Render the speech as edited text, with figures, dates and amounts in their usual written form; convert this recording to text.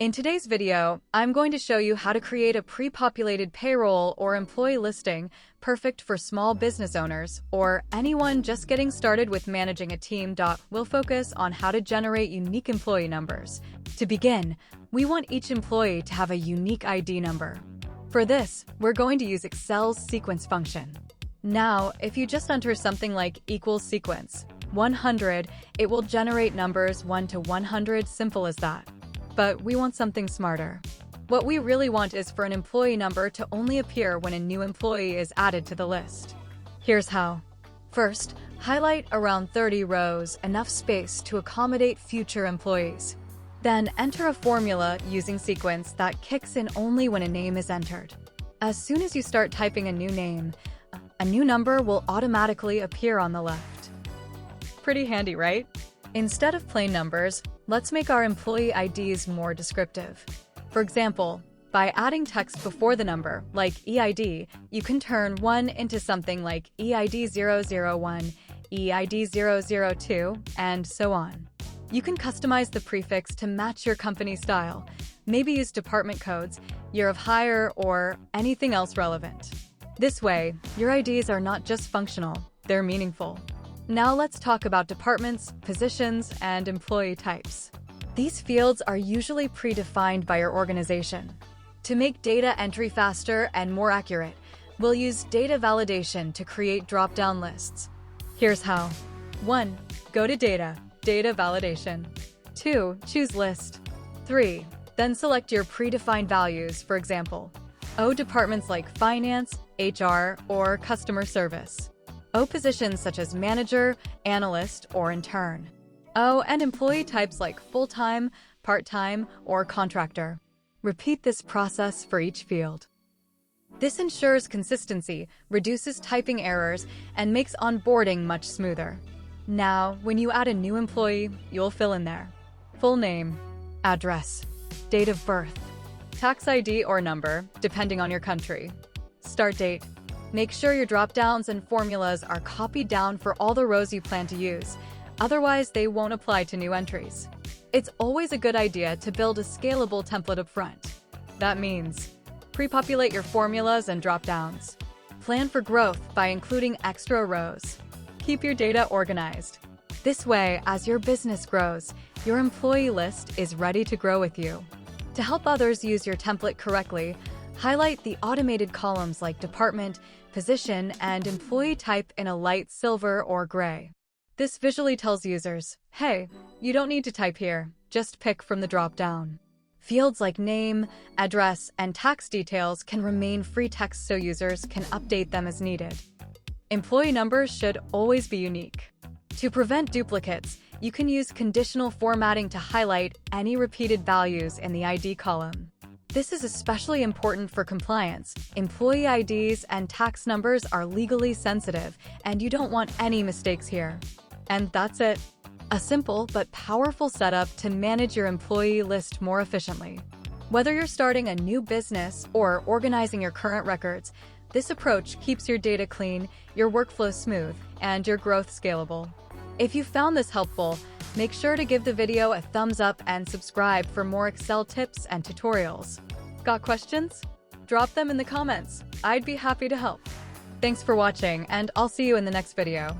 In today's video, I'm going to show you how to create a pre-populated payroll or employee listing perfect for small business owners or anyone just getting started with managing a team. We'll focus on how to generate unique employee numbers. To begin, we want each employee to have a unique ID number. For this, we're going to use Excel's sequence function. Now, if you just enter something like equals sequence 100, it will generate numbers 1 to 100, simple as that. But we want something smarter. What we really want is for an employee number to only appear when a new employee is added to the list. Here's how. First, highlight around 30 rows, enough space to accommodate future employees. Then enter a formula using sequence that kicks in only when a name is entered. As soon as you start typing a new name, a new number will automatically appear on the left. Pretty handy, right? Instead of plain numbers, let's make our employee IDs more descriptive. For example, by adding text before the number, like EID, you can turn 1 into something like EID 001, EID 002, and so on. You can customize the prefix to match your company style, maybe use department codes, year of hire, or anything else relevant. This way, your IDs are not just functional, they're meaningful. Now let's talk about departments, positions, and employee types. These fields are usually predefined by your organization. To make data entry faster and more accurate, we'll use data validation to create drop-down lists. Here's how. 1. Go to Data, Data Validation. 2. Choose List. 3. Then select your predefined values, for example, O departments like Finance, HR, or Customer Service. O positions such as manager, analyst, or intern. O and employee types like full-time, part-time, or contractor. Repeat this process for each field. This ensures consistency, reduces typing errors, and makes onboarding much smoother. Now, when you add a new employee, you'll fill in their full name, address, date of birth, tax ID or number, depending on your country, start date. Make sure your drop-downs and formulas are copied down for all the rows you plan to use, otherwise they won't apply to new entries. It's always a good idea to build a scalable template up front. That means pre-populate your formulas and drop-downs. Plan for growth by including extra rows. Keep your data organized. This way, as your business grows, your employee list is ready to grow with you. To help others use your template correctly, highlight the automated columns like department, position, and employee type in a light silver or gray. This visually tells users, hey, you don't need to type here, just pick from the drop-down. Fields like name, address, and tax details can remain free text so users can update them as needed. Employee numbers should always be unique. To prevent duplicates, you can use conditional formatting to highlight any repeated values in the ID column. This is especially important for compliance. Employee IDs and tax numbers are legally sensitive, and you don't want any mistakes here. And that's it. A simple but powerful setup to manage your employee list more efficiently. Whether you're starting a new business or organizing your current records, this approach keeps your data clean, your workflow smooth, and your growth scalable. If you found this helpful, make sure to give the video a thumbs up and subscribe for more Excel tips and tutorials. Got questions? Drop them in the comments. I'd be happy to help. Thanks for watching, and I'll see you in the next video.